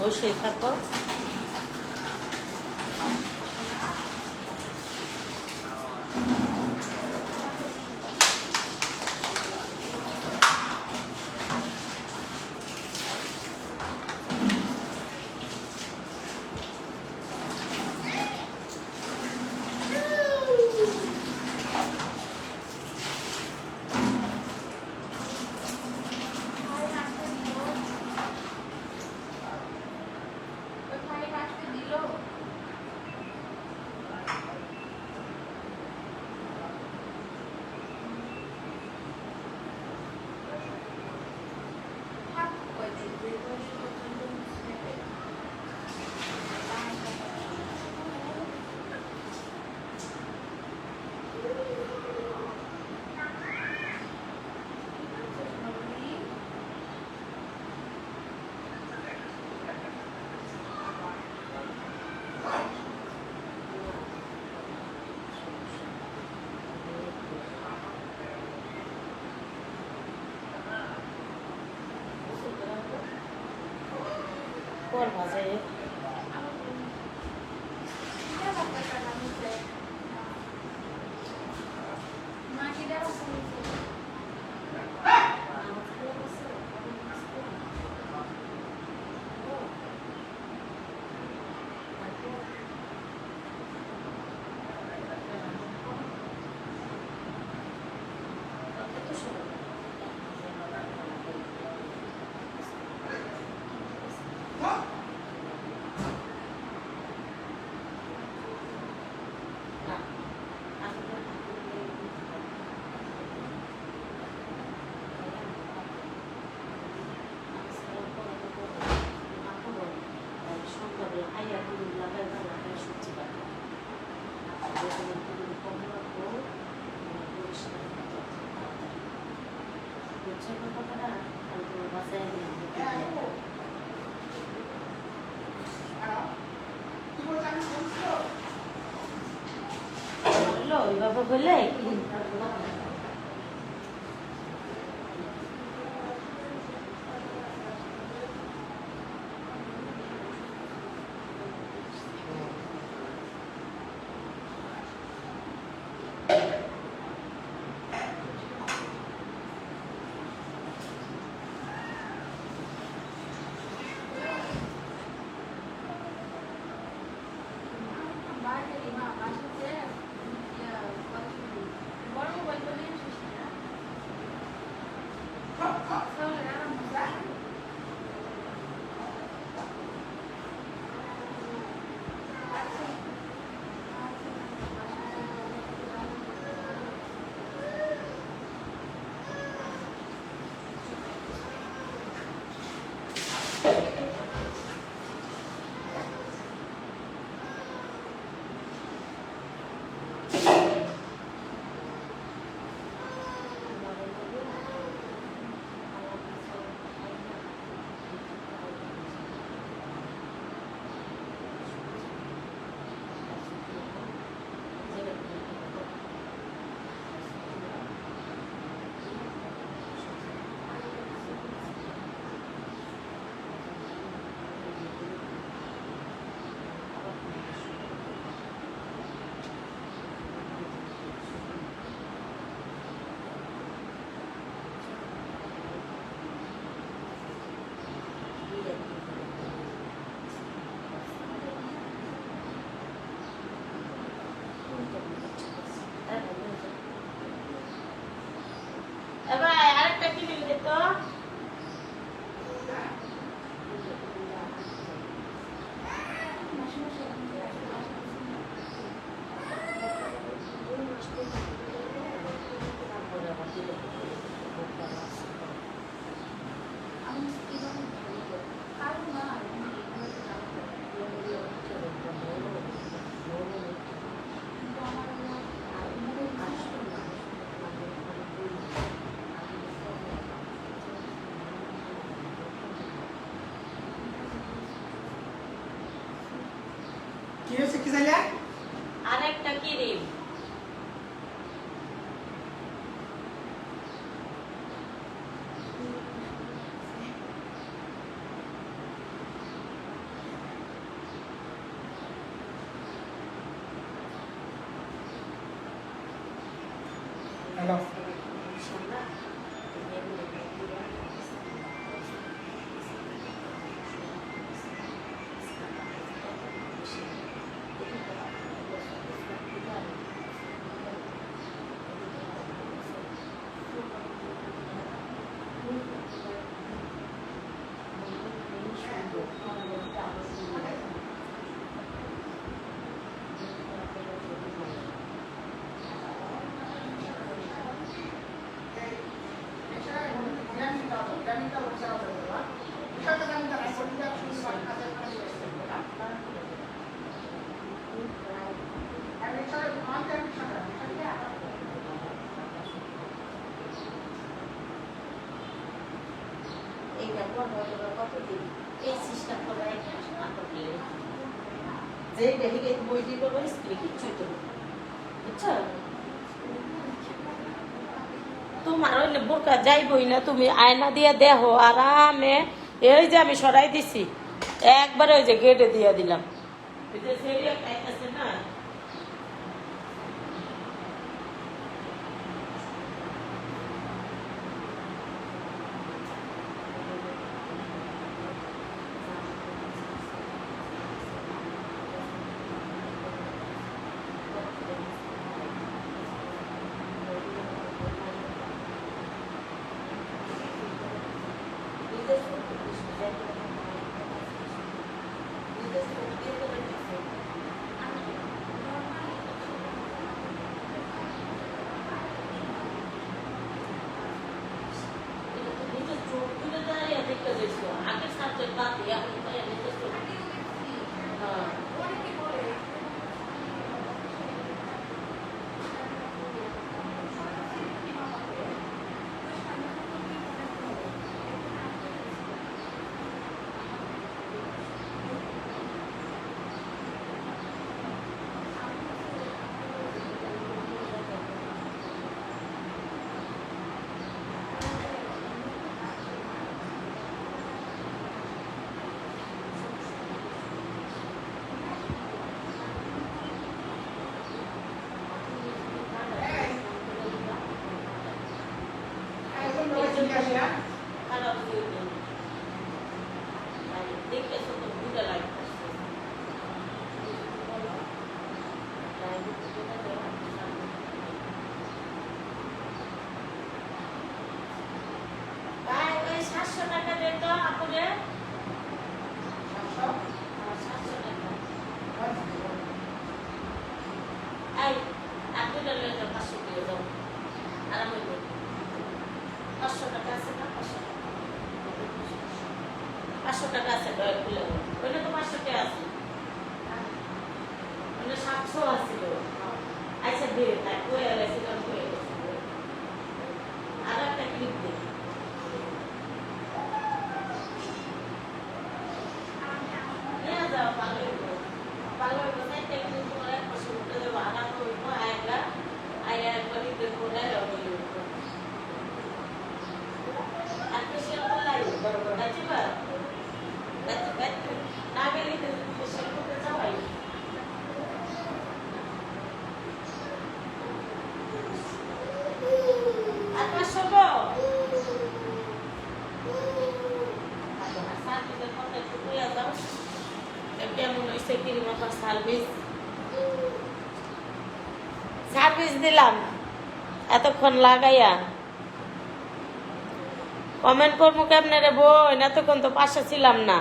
অবশ্যই থাকো। কল ভাজাই ওইভাবে বললে এবার আরেকটা কি দিলে তো কি হয়েছে কি চাইলে আরেকটা ক্রিম দাও এই সিস্টেম করে যে দেখে বই দিয়ে করবো স্কুলে কিচ্ছুই তো বুঝছো তোমার ওই বোরকা যাইবই না তুমি আয়না দিয়ে দেখো আরামে এই যে আমি সরাই দিছি একবার ওই যে গেটে দিয়ে দিলাম না আগের সাবজেক্ট বাদ দিয়ে এখন টাকা আছে ওইটা তো 500 টাকা আছে ওইটা 700 আছিল আচ্ছা দিয়ে তাই কই আলাইছিল আর একটা ক্লিপ দে নিয়ে যাও পাগল কোথায় টেকনিক করে পশু উঠে বাহানা করব আয়া একবার দিতে করে রবি আর তো সে বলাই বরাবর আছিবা না গেলে তো সে করতে যাওয়াই আপনার সব সার্ভিসের কথা একটু বলে যাও কেমন হয়েছে কিরকম আপনার সার্ভিস দিলাম এতক্ষণ লাগাইয়া কমেন্ট করবো কেমনে রে বই এতক্ষণ তো পাশে ছিলাম না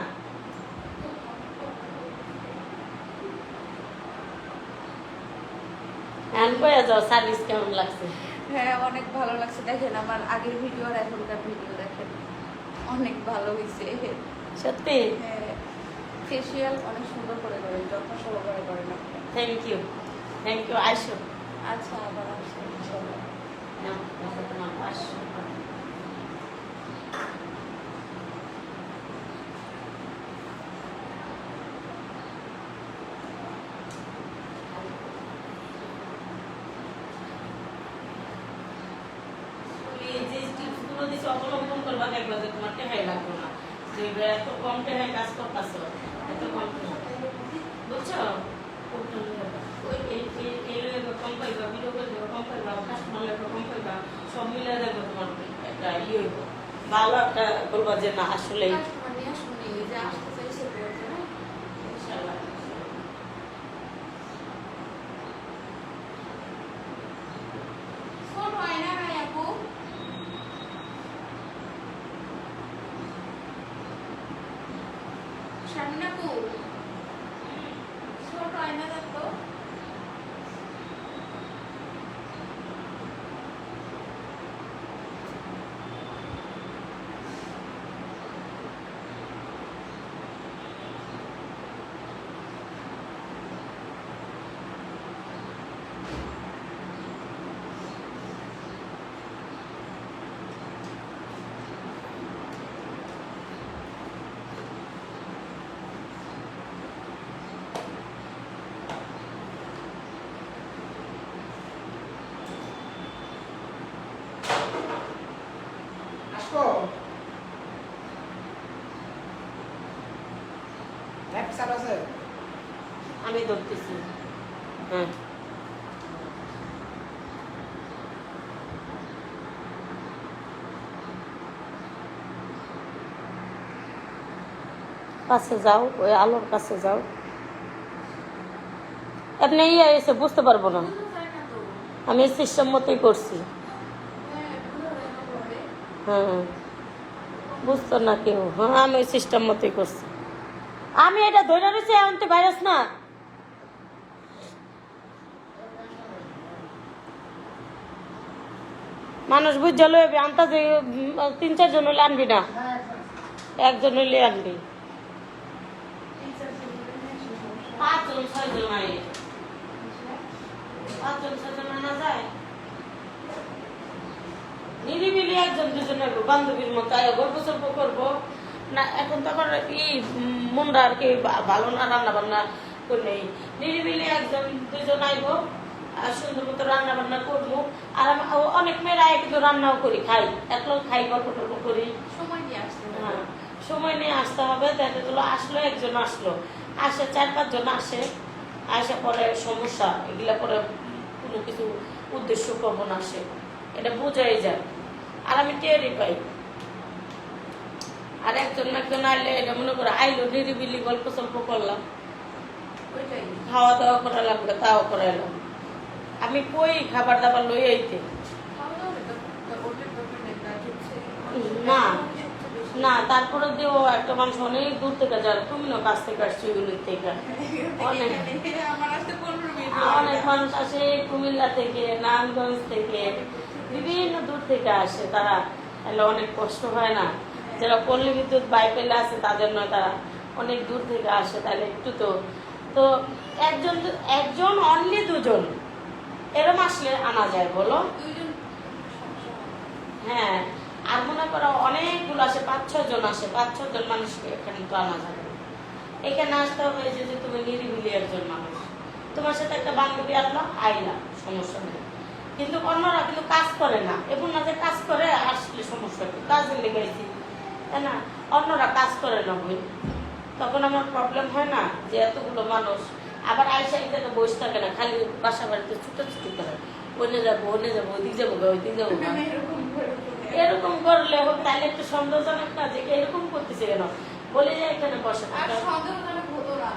যাও সার্ভিস কেমন লাগছে হ্যাঁ অনেক ভালো লাগছে দেখেন আমার আগের ভিডিও আর এখনকার ভিডিও দেখেন অনেক ভালো হয়েছে সত্যি হ্যাঁ ফেসিয়াল অনেক সুন্দর করে করেন যত্ন সহকারে করেন থ্যাংক ইউ আইসো আচ্ছা আবার আসেন ইনশাআল্লাহ তোমার পাঁচশো অবলম্বন করবা দেখবা যে তোমার টেহাই লাগবে না যে এত কম টেহাই কাজ করতেছ এত কম বুঝছো কম পাইবা ভিডিও করবে কম পাইবা কাস্টমার লাগবে কম পাইবা হইব ভালো একটা বলবো যে না আসলে কাস্টমার নিয়ে শুনি যে আসতে চাইছে বলছে না ছোট আয়না নাই আপু শামিন আপু ছোট আয়না দেখো আসো ল্যাপ চালু আছে আমি ধরতেছি হ্যাঁ কাছে যাও ওই আলোর কাছে যাও আপনি ইয়ে এসে বুঝতে পারবো না আমি সিস্টেম মতোই করছি হ্যাঁ বুঝতো না কেউ হ্যাঁ আমি ওই সিস্টেম মতোই করছি আমি এটা ধরে রয়েছি এখন তো ভাইরাস না মানুষ বুঝে লইবি আনতাছে 3-4 জন হলে আনবি না একজন হইলে আনবি 5-6 জন আই 5-6 জন আনা যায় নিরিবিলি 1-2 জন হইব বান্ধবীর মতো আয় গল্প সল্প করবো না এখন তো আমার মনটা আর কি ভালো না রান্না বান্না করে নেই নিরিবিলি 1-2 জন আইব আর সুন্দর মতো রান্না বান্না করবো আর অনেক মেয়েরা কিন্তু রান্নাও করি খাই একলোক খাই গল্প টল্প করি সময় নিয়ে আসতে হ্যাঁ সময় নিয়ে আসতে হবে দেখা গেলো আসলো একজন আসলো আসে 4-5 জন আসে আসে পরে সমস্যা এগুলা পরে কোনো কিছু উদ্দেশ্য কমন আসে এটা বোঝাই যায় আর আমি টেরই পাই আর একজন আইলে এটা মনে করে আইলো নিরিবিলি গল্প সল্প করলাম ওইটাই খাওয়া দাওয়া করা লাগবে তাও করাইলাম আমি কই খাবার দাবার লই আইতে না না তারপরে দিও একটা মানুষ অনেক দূর থেকে যায় তুমিও কাছ থেকে আসছো এগুলির থেকে অনেক অনেক মানুষ আসে কুমিল্লা থেকে নারায়ণগঞ্জ থেকে বিভিন্ন দূর থেকে আসে তারা তাহলে অনেক কষ্ট হয় না যারা পল্লী বিদ্যুৎ বাইপেলে আছে তাদের নয় তারা অনেক দূর থেকে আসে তাহলে একটু তো তো একজন অনলি 2 জন এরম আসলে আনা যায় বলো হ্যাঁ আর মনে করো অনেকগুলো আসে 5-6 জন আসে 5-6 জন মানুষকে এখানে তো আনা যাবে এখানে আসতে হবে যে তুমি নিরিবিলি একজন মানুষ তোমার সাথে একটা বান্ধবী আসলো আইলা সমস্যা নেই কিন্তু অন্যরা কিন্তু কাজ করে না এবং না যে কাজ করে আসলে সমস্যা কি কাজে লেগেছি তাই না অন্যরা কাজ করে না বই তখন আমার প্রবলেম হয় না যে এতগুলো মানুষ আবার আইসা এখানে বসে থাকে না খালি বাসা বাড়িতে ছুটোছুটি করে ওনে যাবো ওইদিক যাবো ওইদিক যাবো এরকম করলে তাহলে একটু সন্দেহজনক না যে এরকম করতেছে কেন বলে যায় এখানে বসে আর সন্দেহজনক হতো না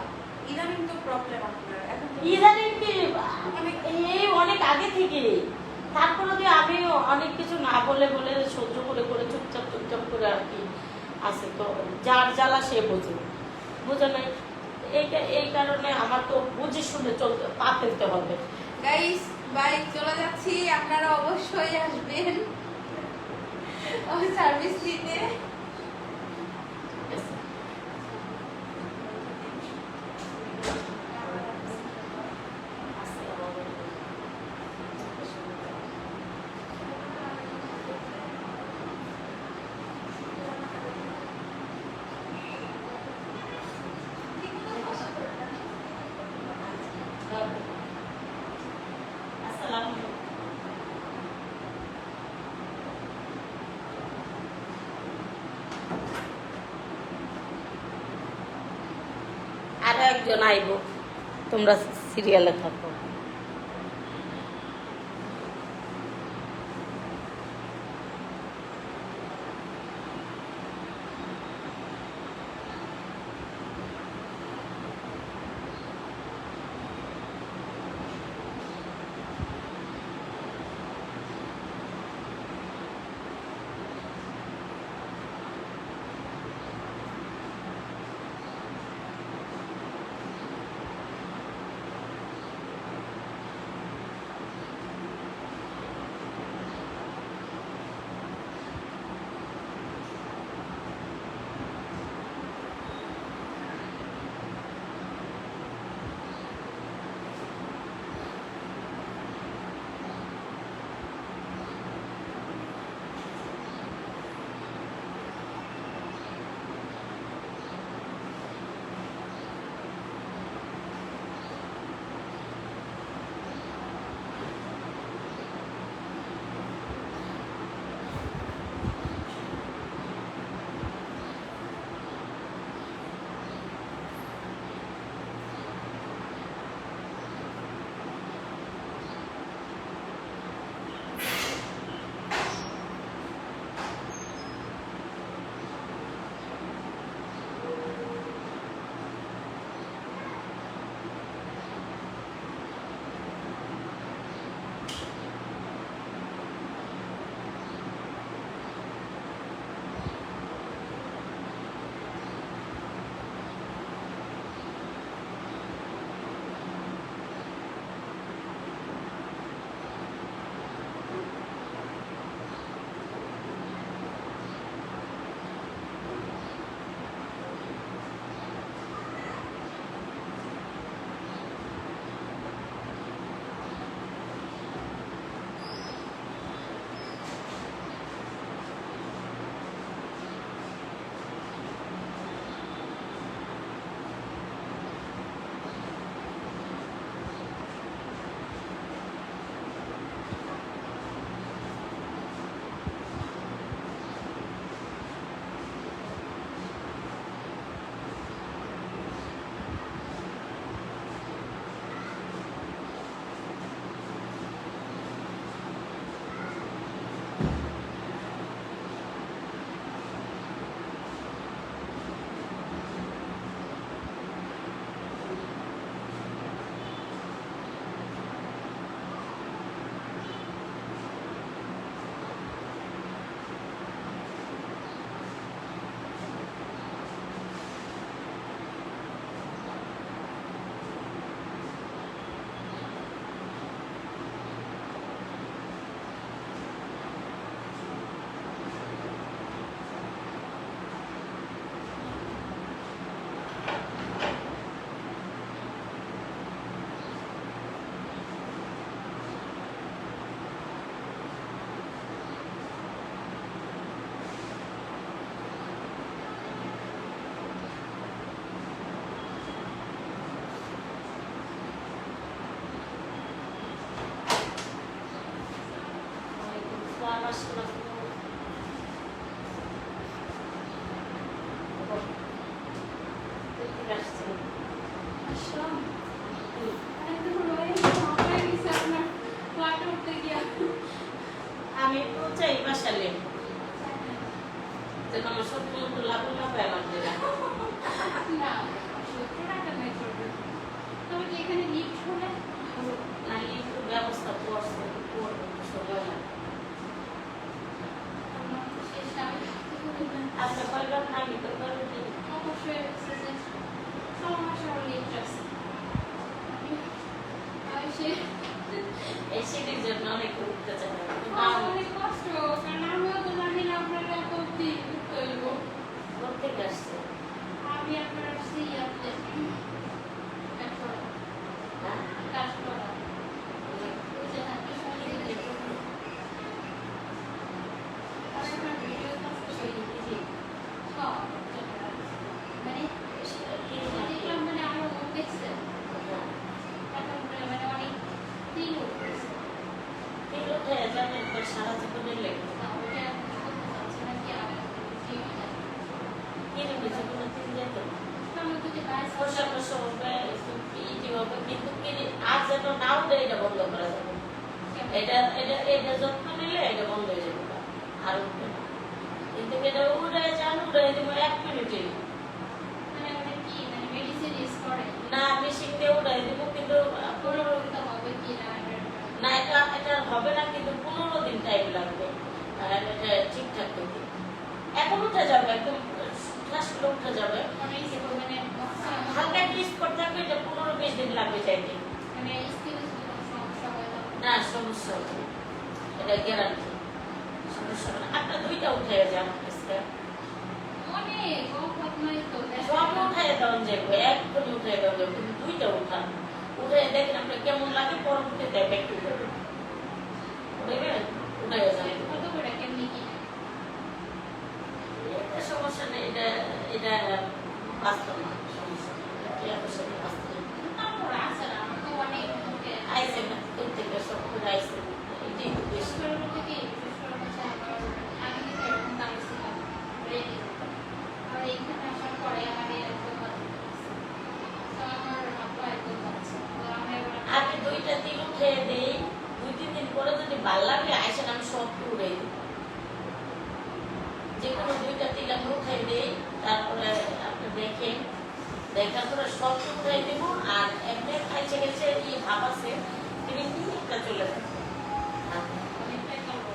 ইদানিং তো প্রবলেম আপনার এখন ইদানিং কি এই অনেক আগে থেকে তারপরে দিয়ে আমিও অনেক কিছু না বলে বলে সহ্য করে করে চুপচাপ করে আর কি আছে তো যার জ্বালা সে বোঝে বুঝে নাই এই কারণে আমার তো বুঝে শুনে চলতে পা ফেলতে হবে গাইস বাই চলে যাচ্ছি আপনারা অবশ্যই আসবেন সার্ভিস দিতে আরো একজন আইব তোমরা সিরিয়ালে থাকো আসছে না আসছে আসলাম একদম রয়ে গেছে আপনার ফ্ল্যাটে উঠতে গিয়া আমি তো চাই বাসালে যেন আমার সত্যি মতো লাভ না পায় আমার জায়গা না 70 টাকা নেই করবে তবে কি এখানে লিফট হলে না একটু ব্যবস্থা করছে করবো সময় লাগে আমার তো শেষ আমি আচ্ছা কয়বার আমি তো করবো অবশ্যই সমস্যা লিফট আছে আমি সে এই সিটির জন্য অনেক উঠতে চাই অনেক কষ্ট কারণ আমিও তো জানি না আপনারা এত অব্দি উঠতে হইব প্রত্যেক আসছে আমি আপনার আসছি ইয়াতে এখন হ্যাঁ কাজ করা ওই যে হাতে সঙ্গে আর একটা ভিডিও কাজ করছি মানে দেখলাম মানে আরো দেখছে এখন মানে অনেক দিন উঠতেছে সারা জীবনের লেগে না ওটা এখন করতে চাচ্ছি না কি আর কিনে বেঁচে কোনো দিন যেত আমি তো যে গাছ পোশাক হবে ইটি হবে কিন্তু কিনে আজ যেন নাও দেয় এটা বন্ধ করা যাবে এটা যত্ন নিলে এটা বন্ধ হয়ে যাবে আর উঠবে না কিন্তু এটা উড়ে যান উড়ে দিব 1 মিনিটে মানে ওটা কি মানে মেডিসিন ইউজ করে না মেশিন দিয়ে উড়ে দিব কিন্তু পুনরুক্ত হবে কি না না এটা হবে না কিন্তু 15 দিন টাইম লাগবে এটা ঠিকঠাক করতে এখন উঠে যাবে একদম ঠাসগুলো উঠে যাবে মানে মানে হালকা টিস্ট করতে হবে এটা 15-20 দিন লাগবে চাইতে মানে স্কিনে যদি কোনো সমস্যা হয় তখন না সমস্যা হবে না। এটা গ্যারান্টি সমস্যা হবে না আপনার দুইটা উঠে যান আজকে অনেক অল্প নয় তো সব উঠে দেওয়া যাবে একদম উঠে দেওয়া যাবে কিন্তু দুইটা উঠান উঠে দেখেন আপনি কেমন লাগে পরবর্তীতে ব্যাক টু দেবেন বুঝলেন উঠে যাবে কত করে কেমনি কি এটা সমস্যা নেই এটা বাস্তব না সমস্যা নেই এটা আসলে বাস্তব না। তারপর আছে না আমার তো অনেক মুখে আইসে না দূর থেকে সব করে আইসে এটাই তো বেশি বিশেষ করে থেকে বিশেষ করে হচ্ছে আমার আগে কিন্তু এরকম দাঁড়িয়ে ছিলাম রেডি আর এইখানে আসার পরে আমার এরকম তো আমার আপা একদম পাচ্ছে তো আমি এবার আমি দুইটা দিন উঠে দিই 2-3 দিন পরে যদি ভাল লাগে আইসেন আমি সব উড়ে দিই যে কোনো দুইটা দিন আমি উঠে দিই তারপরে আপনি দেখেন দেখার পরে সব উঠে দিব আর এমনি খাইছে গেছে এই ভাব আছে তিনি একটা চলে যাবে অনেকটাই করবো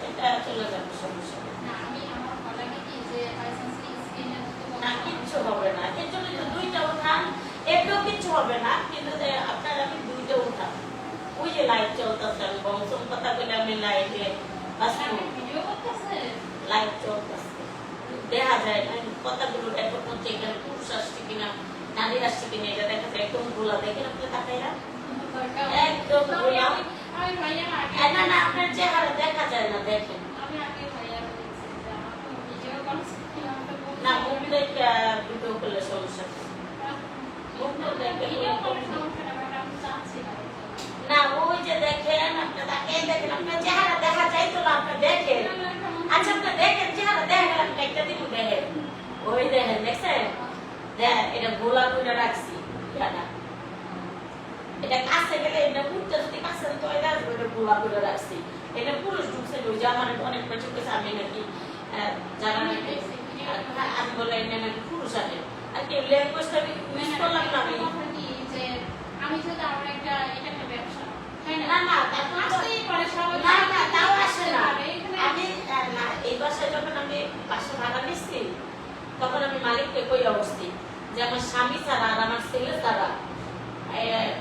এটা চলে যাবে সমস্যা নেই। না আমি আমার ভালো লাগে কি যে লাইসেন্স স্কিনে না কিচ্ছু হবে না এর জন্য তো দুইটা উঠান এটাও কিচ্ছু হবে না কিন্তু যে আপনার আমি দুইটা উঠান ওই যে লাইট চলতেছে আমি বংশম কথা বলে আমি লাইটে ভিডিও করতেছে লাইট চলতেছে দেখা যায় না কথাগুলো রেকর্ড করছে এখানে পুরুষ আসছে কিনা নারী আসছে কিনা এটা দেখা যায় একদম গোলা দেখেন আপনি তাকাইরা একদম গোলা আমি ভাইয়া না না আপনার চেহারা দেখা যায় না দেখেন আমি আগে ভাইয়া বলেছি যে আমার তো ভিডিও করছে না মুখ দেখে ভিডিও করলে সমস্যা নেই। মুখ তো দেখে ভিডিও করে সমস্যা না বাট আমি চাচ্ছি না না ওই যে দেখেন আপনি তাকিয়ে দেখেন আপনার চেহারা দেখা যায় তো না আপনি দেখেন আচ্ছা আপনি দেখেন চেহারা দেখেন আপনি একটা দিন দেখেন ওই দেখেন দেখছেন দেখ এটা গোলা করে রাখছি এটা এটা কাছে গেলে এটা উঠতে যদি কাছে তো এটা গোলা করে রাখছি এটা পুরুষ ঢুকছে ওই যে আমার অনেক পেছন পেছন আমি নাকি যারা নাকি আমি বলে এটা নাকি পুরুষ আনে আর কি ল্যাঙ্গুয়েজটা আমি ইউজ করলাম না আমি যে আমি যদি আমার একটা এটা একটা ব্যবসা তাই না না না তারপর তো- আসতেই পারে সবাই না না তাও আসে না এখানে আমি না এই বাসায় যখন আমি বাসা ভাড়া নিচ্ছি তখন আমি মালিককে কই অবস্থিত যে আমার স্বামী ছাড়া আর আমার ছেলে ছাড়া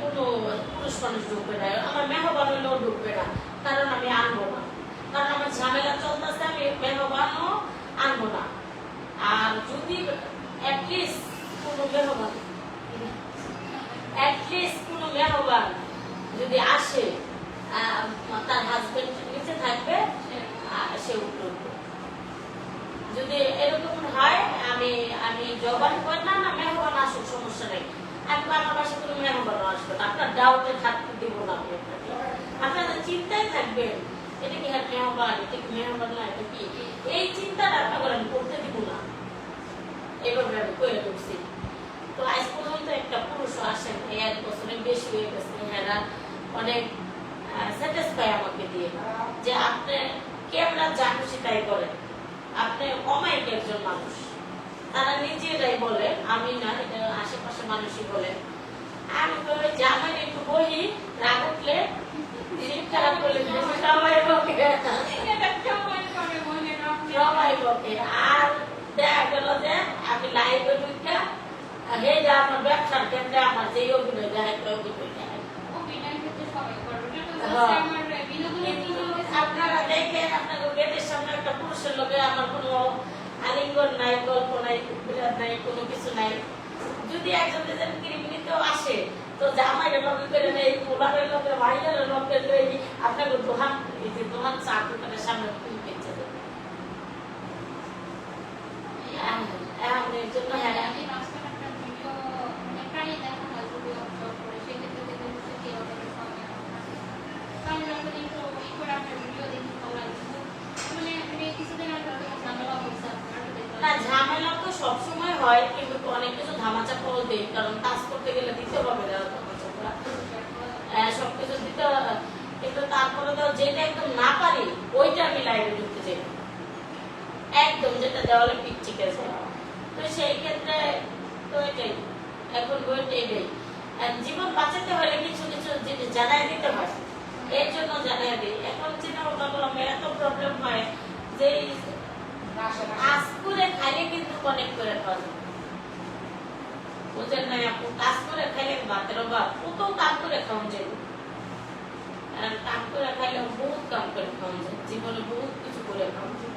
কোনো পুরুষ মানুষ ঢুকবে না আমার মেহবান হলেও ঢুকবে না কারণ আমি আনবো না কারণ আমার ঝামেলা চলতেছে আমি মেহবানও আনবো না আর যদি অ্যাটলিস্ট কোনো মেহবান যদি আসে তার হাজবেন্ড নিচে থাকবে সে উঠবে যদি এরকম হয় আমি জবান করি না না মেহমান আসুক সমস্যা নেই আমি আমার বাসায় কোনো মেহমান আসবে না আপনার ডাউটে থাকতে দিব না আমি আপনাকে আপনারা চিন্তায় থাকবেন এটা কি আর মেহরবান, এটা কি মেহরবান না, এটা কি, এই চিন্তাটা আপনাকে আমি করতে দিব না, এভাবে আমি করে ঢুকছি। তো আজ পর্যন্ত একটা পুরুষও আসেন, এই 1 বছরের বেশি হয়ে গেছে, এরা অনেক স্যাটিসফাই আমাকে দিয়ে যে আপনি ক্যামেরা যা খুশি তাই করেন, আপনি অমায়িক একজন মানুষ। তারা নিজেরাই বলে, আমি না, এটা আশেপাশে মানুষই বলে। আমি বলি যে আমার একটু বহি, রাগ উঠলে দিন খারাপ করলে সবাই বকে, সবাই বকে। আর দেখা গেল যে আমি লাইভে ঢুকে হে যে আমার ব্যবসার ক্ষেত্রে আমার যে অভিনয় দেয় অভিনয় দেয়। আপনারা দেখেন, আপনাদের গেটের সামনে একটা পুরুষের লোকে আমার কোনো আলিঙ্গন নাই, গল্প নাই, বিরাট নাই, কোনো কিছু নাই। যদি একজন ক্রিমিনিতেও আসে তো জামাইয়ের লগে করে নেই, পোলারের লগে, ভাইয়ের লগে নেই, আপনাকে দোহান দোহান চা দোকানের সামনে তুমি পেয়েছে এর জন্য। হ্যাঁ, না ঝামেলা তো সবসময় হয়, কিন্তু অনেক কিছু ধামাচাপাও দেয়, কারণ কাজ করতে গেলে দিতে হবে সবকিছু দিতে হবে। কিন্তু তারপরে তো যেটা একদম না পারি ওইটা আমি লাইভে ঢুকতে চাই, একদম যেটা দেওয়ালে পিক ঠিক আছে। তো সেই ক্ষেত্রে তো এটাই এখন বইটাই নেই। জীবন বাঁচাতে হলে কিছু কিছু জিনিস জানাই দিতে হয়, এর জন্য জানাই দিই। এখন চিন্তা ভাবনা করলাম এত প্রবলেম হয় যে কাজ করে খাইলে কিন্তু অনেক করে খাওয়া যায়, বুঝেন নাই আপু? কাজ করে খাইলে ভাতের অভাব, কত কাজ করে খাওয়া যায়, কাম করে খাইলে বহুত কাম করে খাওয়া যায়, জীবনে বহুত কিছু করে খাওয়া যায়।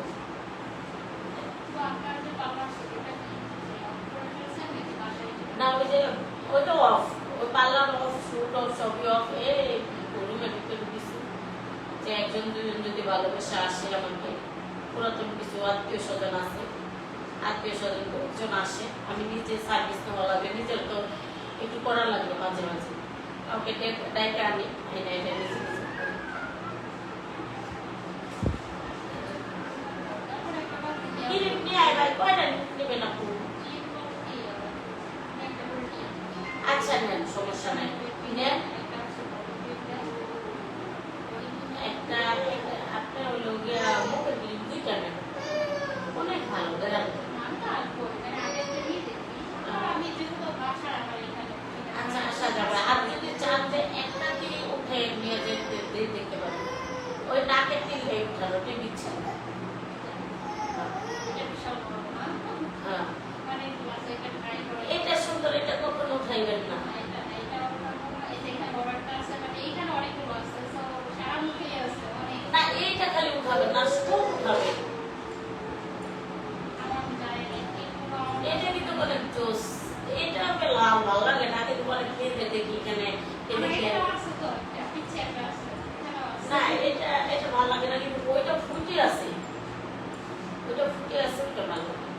না ওই যে ওইটা অফ, ওই পার্লার অফ, শুট অফ, সবই অফ। এই রুমে ঢুকে ঢুকেছি যে একজন দুজন যদি ভালোবাসা আসে, আমাকে পুরাতন কিছু আত্মীয় স্বজন আছে, আত্মীয় স্বজন একজন আসে, আমি নিজে সার্ভিস নেওয়া লাগে, নিজের তো একটু করা লাগবে মাঝে মাঝে, ওকে ডাইকে আনি এটা নিজে নিজে আচ্ছা নেন, সমস্যা নাই, নেন একটা। আপনার ওই লোকিয়া মুখের ক্লিপ 2টা নেন, অনেক ভালো দেখান। আচ্ছা আসা যাবে। আর যদি চান যে একটা দিয়ে উঠে নিয়ে যেতে দেখতে পারেন, ওই নাকের তিল হয়ে উঠানো, ওটা দিচ্ছে এটা সুন্দর, এটা কখনো উঠাইবেন না। না এইটা খালি উঠাবেন না, সব উঠাবেন। এটা কিন্তু অনেক জোস, এটা আমাকে লাল ভালো লাগে না, কিন্তু অনেক খেতে দেখি এখানে। না এটা এটা ভালো লাগে না, কিন্তু ওইটা ফুটে আছে, ওইটা ফুটে আছে, ওইটা ভালো লাগে।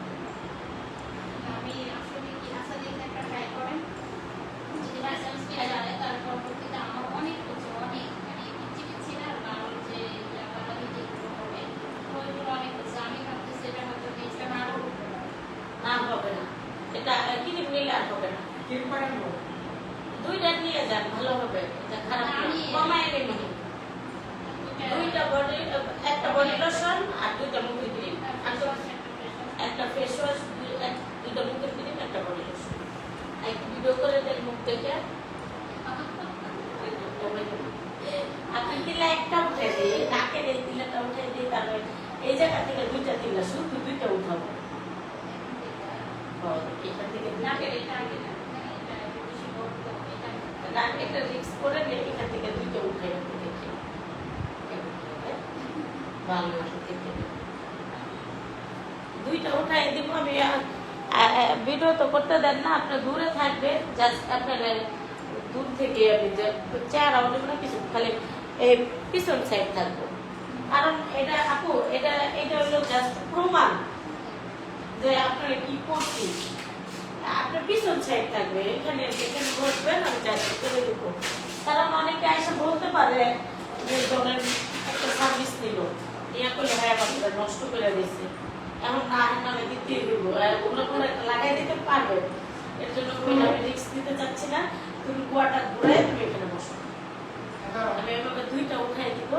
না হবে না, এটা কিনে নিলে আর হবে না, কিরম করে নেবো? 2টা নিয়ে যান, ভালো হবে। এটা খারাপ না, কমায় নেবেন। 2টা বডি, একটা বডি লোশন আর 2টা মুখের ক্রিম, আর একটা ফেস ওয়াশ, 2টা মুখের ক্রিম, একটা বডি লোশন। একটু ভিডিও করে দেন মুখ থেকে। আপনি দিলে একটা উঠে দিই, নাকের এই দিলেটা উঠে দিই, তারপরে এই জায়গা থেকে 2টা দিলে শুধু 2টা উঠাবো। এখান থেকে এটা রিক্স করে নিয়ে এখান থেকে 2টা উঠে দেখি ভালো লাগে। 2টা উঠাই দিব আমি। ভিডিও তো করতে দেন না, আপনি দূরে থাকবে, জাস্ট আপনার দূর থেকে আমি চেহারা উঠবে না কিছু, খালি এই পিছন সাইড থাকবো। কারণ এটা আপু, এটা এটা হলো জাস্ট প্রমাণ যে আপনারা কি করছি। আপনার পিছন সাইড থাকবে, এখানে এখানে বসবেন, আমি জাস্ট করে দেবো। কারণ অনেকে এসে বলতে পারে যে ধরেন একটা সার্ভিস নিল, ইয়া করে হ্যাঁ বাচ্চা নষ্ট করে দিয়েছে এখন না না দিতে দেবো ওগুলো করে লাগাই দিতে পারবে এর জন্য কোনো আমি রিস্ক নিতে চাচ্ছি না তুমি কুয়াটা ঘুরে তুমি এখানে বসো আমি এভাবে দুইটা উঠাই দিব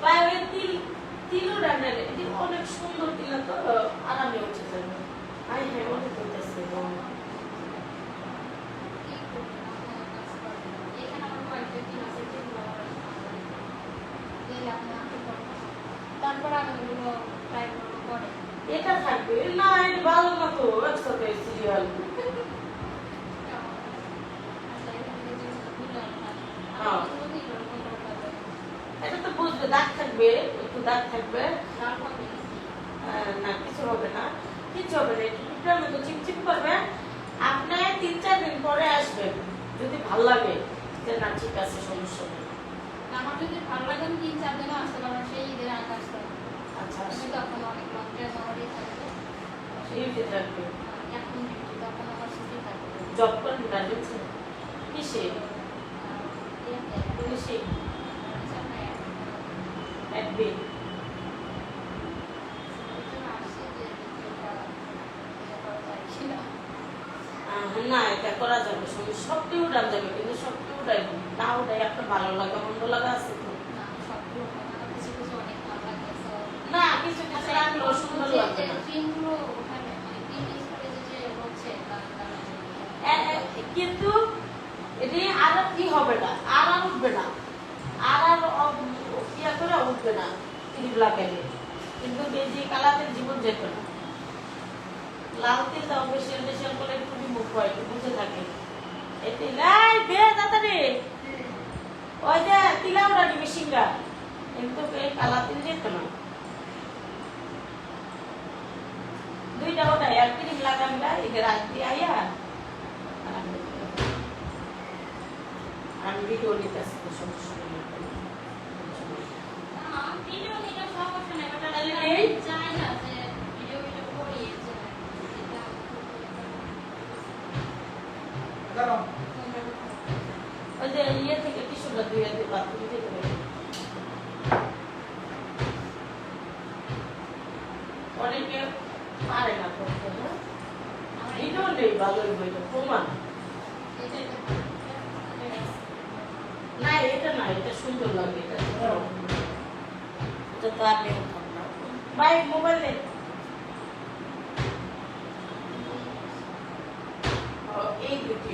বাইরে তিলও রান্না এটি অনেক সুন্দর তিল তো আরামে উঠে যাবে আই হ্যাঁ অনেক করতেছে তারপর আগামীগুলো ট্রাই করবো পরে এটা থাকবে না এটা ভালো না তো একসাথে সিরিয়াল এটা তো বুঝবে দাগ থাকবে একটু দাগ থাকবে না কিছু হবে না কিছু হবে না একটু টুকটার মতো চিপচিপ করবে আপনি 3-4 দিন পরে আসবেন যদি ভালো লাগে যে না ঠিক আছে সমস্যা নেই আমার যদি ভালো লাগে আমি 3-4 দিনও আসতে পারবো সেই ঈদের আগে আসতে পারবো আচ্ছা আমি তখন অনেক লং ড্রেস আমারই থাকবে এইটা থাকবে এখন ডিউটি তখন আমার ছুটি থাকবে জব করেন গার্মেন্টসে কিসে পুলিশে একবে না এটা করা যাবে সবটি উঠান যাবে কিন্তু সবটি উঠাই না উঠাই একটা ভালো লাগা মন্দ লাগা আছে তো না কিছু কিছু লাগলেও সুন্দর লাগবে না কিন্তু এটি আর কি হবে না আর উঠবে না আর ইয়া করে উঠবে না ক্রিম লাগাইলে কিন্তু বেজি কালাতের জীবন যেত না লাল তেল দাও ফেশিয়াল টেশিয়াল করে একটু রিমুভ হয় একটু বুঝে থাকে এতে লাই দে তাড়াতাড়ি ওই যে তিলাউড়া নিবে সিঙ্গা কিন্তু কালা তেল যেত না দুইটা ওটাই আর ক্রিম লাগানগা এদের রাত্রি আইয়া আমি ভিডিও নিতে আসছি তো সমস্যা নেই ওই যে ইয়ে থেকে টিস্যুটা ধুয়ে দিয়ে বাথরুম থেকে অনেকে পারে না করতে হ্যাঁ ভিডিও নেই ভালোই বইটা প্রমাণ না এটা না এটা সুন্দর লাগে এটা তো আর নেই ভাই মোবাইল নেই এই দুটি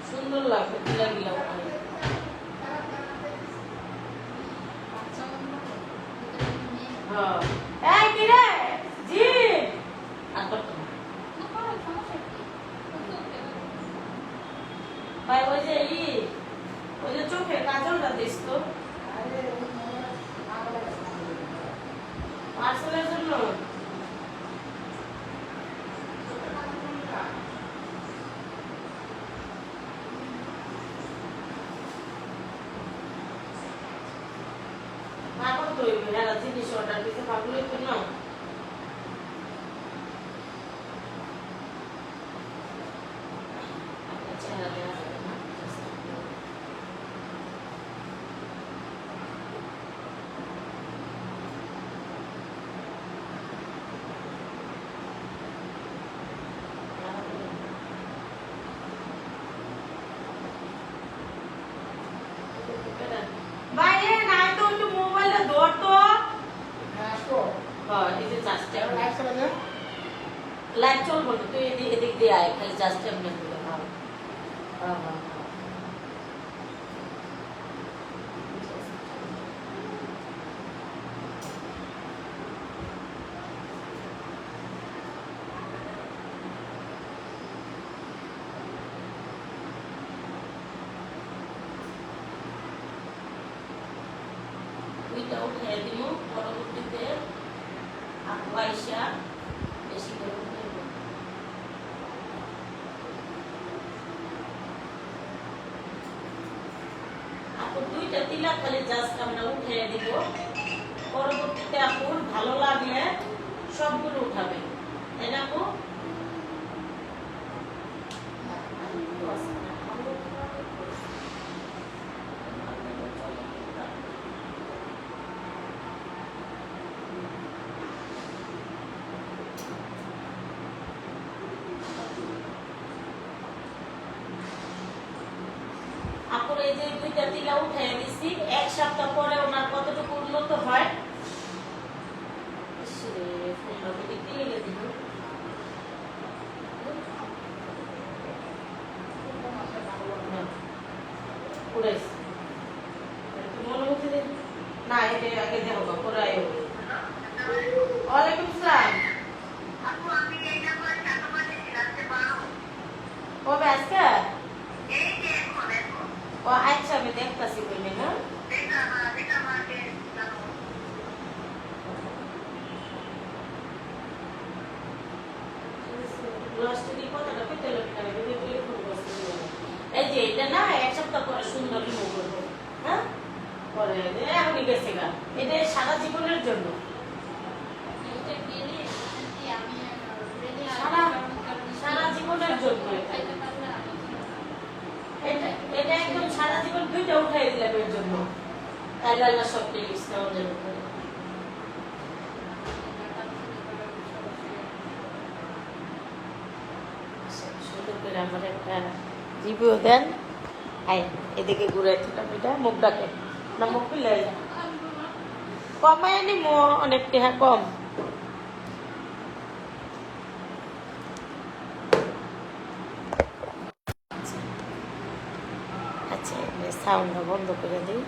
সুন্দর লাগবে দিলা দিলা হ্যাঁ এই কি রে জি আর করতে ভাই ওই যে ওই যে চোখে কাজলটা দিস তো পার্সেলের জন্য এখন তো মেলা জিনিস অর্ডার দিতে পারলে তো না চেহারা দেওয়া যাবে না বাইরে নাই তো একটু মোবাইলটা ধর তো এই যে জাস্ট লাইট চলবো না তুই এদিক দিয়ে আয় খালি জাস্ট এমনি দিলে ভালো দুইটা উঠে দিব পরবর্তীতে পয়সা বেশি করে উঠে দেব আপু দুইটা তিলা খালি জাস্ট আমরা উঠে দিব পরবর্তীতে আপুর ভালো লাগলে সবগুলো উঠাবে তাই না আপু? আপুর এই যে 2টা তিলা উঠাই দিছি, 1 সপ্তাহ পরে ওনার কতটুকু উন্নত হয়। ইসরে, ফোনটা তো দেখতে লেগে দিল। উড়াইছি। তুমি অনুমতি দে। না, এটা আগে দেখো না, পরে আয়ো। ওয়ালাইকুম আসসালাম। কবে আজকে? ও আচ্ছা, আমি দেখতাছি বললি না। এই যে এটা না 1 সপ্তাহ পরে সুন্দর রিমুভ করবো। হ্যাঁ, পরে এখনই গেছে গা। এটা সারা জীবনের জন্য। এটা গেলে কি আমি রেডি সারা জীবনের জন্য খাইতে পারলে আমি এটা এটা একদম সারা জীবন 2টা উঠাই দিলাম এর জন্য। তাহলে আল্লাহ সব প্লিজ আমাদের উপরে। সুন্দর করে আমার একটা রিভিউ দেন। আয় এদিকে ঘুরে এটা মুখ ডাকে না, মুখ খুলে কমায় নিমো অনেক টাকা কম। আচ্ছা, সাউন্ডটা বন্ধ করে দিই।